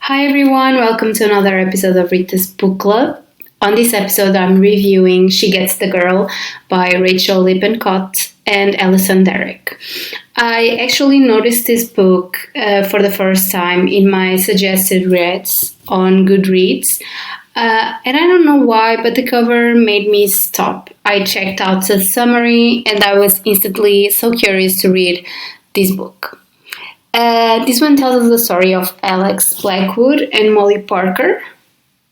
Hi everyone, welcome to another episode of Rita's Book Club. On this episode, I'm reviewing She Gets the Girl by Rachael Lippincott and Alyson Derrick. I actually noticed this book for the first time in my suggested reads on Goodreads. And I don't know why, but the cover made me stop. I checked out the summary and I was instantly so curious to read this book. This one tells us the story of Alex Blackwood and Molly Parker.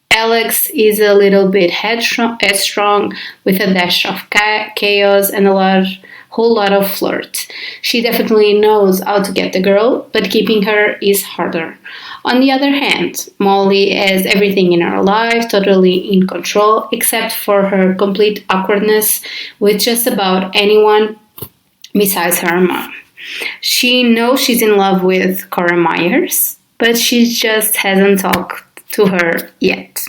Alex is a little bit headstrong with a dash of chaos and whole lot of flirt. She definitely knows how to get the girl, but keeping her is harder. On the other hand, Molly has everything in her life totally in control, except for her complete awkwardness with just about anyone besides her mom. She knows she's in love with Cora Myers, but she just hasn't talked to her yet.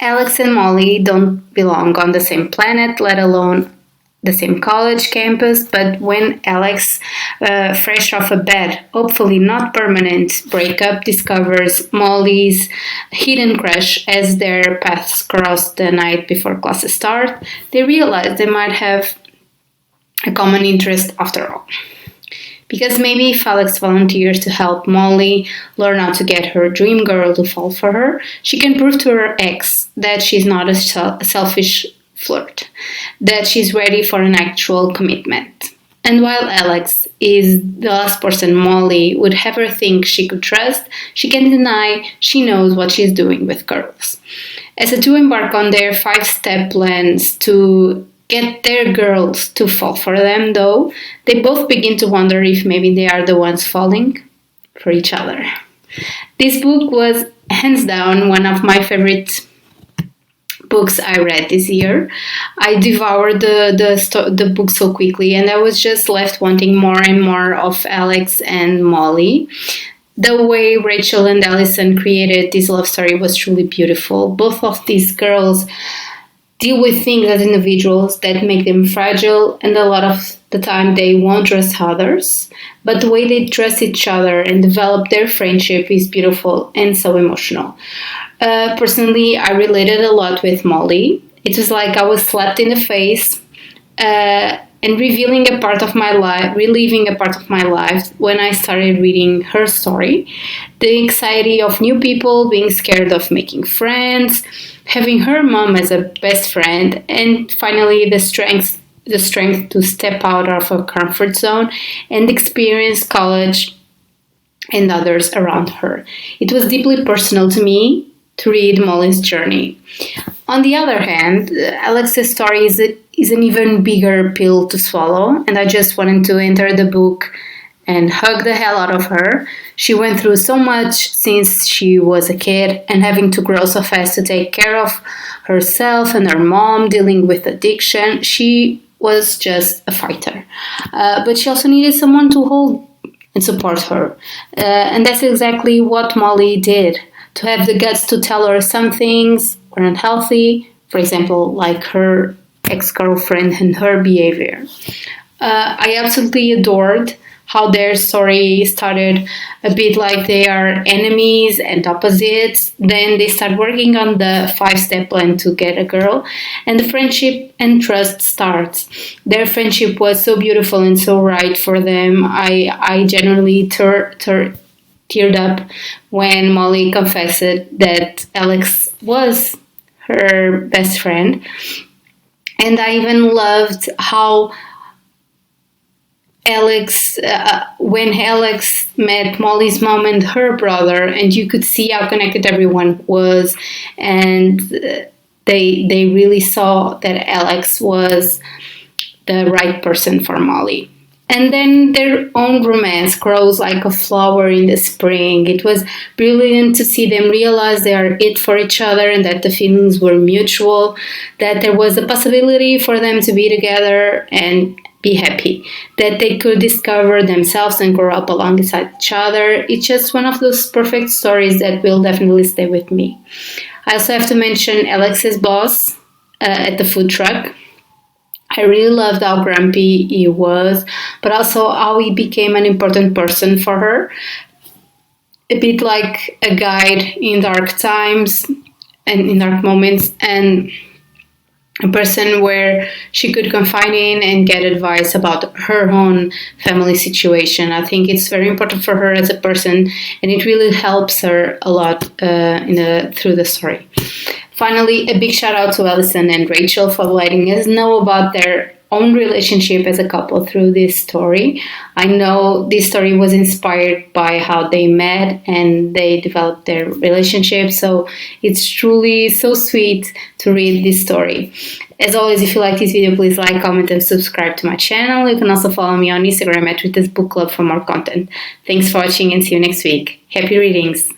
Alex and Molly don't belong on the same planet, let alone the same college campus, but when Alex, fresh off a bad, hopefully not permanent breakup, discovers Molly's hidden crush as their paths cross the night before classes start, they realize they might have a common interest after all. Because maybe if Alex volunteers to help Molly learn how to get her dream girl to fall for her, she can prove to her ex that she's not a selfish flirt, that she's ready for an actual commitment. And while Alex is the last person Molly would ever think she could trust, she can deny she knows what she's doing with girls. As the two embark on their 5-step plans to get their girls to fall for them, though, they both begin to wonder if maybe they are the ones falling for each other. This book was hands down one of my favorite books I read this year. I devoured the book so quickly, and I was just left wanting more and more of Alex and Molly. The way Rachael and Alyson created this love story was truly beautiful. Both of these girls deal with things as individuals that make them fragile, and a lot of the time they won't trust others. But the way they trust each other and develop their friendship is beautiful and so emotional. Personally, I related a lot with Molly. It was like I was slapped in the face and reliving a part of my life when I started reading her story. The anxiety of new people, being scared of making friends, having her mom as a best friend, and finally the strength to step out of her comfort zone and experience college and others around her. It was deeply personal to me to read Molly's journey. On the other hand, Alex's story is an even bigger pill to swallow, and I just wanted to enter the book and hug the hell out of her. She went through so much since she was a kid, and having to grow so fast to take care of herself and her mom, dealing with addiction. She was just a fighter. But she also needed someone to hold and support her. And that's exactly what Molly did. To have the guts to tell her some things were unhealthy, for example, like her ex-girlfriend and her behavior. I absolutely adored how their story started a bit like they are enemies and opposites. Then they start working on the 5-step plan to get a girl, and the friendship and trust starts. Their friendship was so beautiful and so right for them. I genuinely teared up when Molly confessed that Alex was her best friend. And I even loved how when Alex met Molly's mom and her brother, and you could see how connected everyone was, and they really saw that Alex was the right person for Molly. And then their own romance grows like a flower in the spring. It was brilliant to see them realize they are it for each other and that the feelings were mutual, that there was a possibility for them to be together and be happy, that they could discover themselves and grow up alongside each other. It's just one of those perfect stories that will definitely stay with me. I also have to mention Alex's boss at the food truck. I really loved how grumpy he was, but also how he became an important person for her. a bit like a guide in dark times and in dark moments, and a person where she could confide in and get advice about her own family situation. I think it's very important for her as a person, and it really helps her a lot through the story. Finally, a big shout out to Alyson and Rachael for letting us know about their own relationship as a couple through this story. I know this story was inspired by how they met and they developed their relationship, so it's truly so sweet to read this story. As always, if you like this video, please like, comment, and subscribe to my channel. You can also follow me on Instagram at Rita's Book Club for more content. Thanks for watching and see you next week. Happy readings!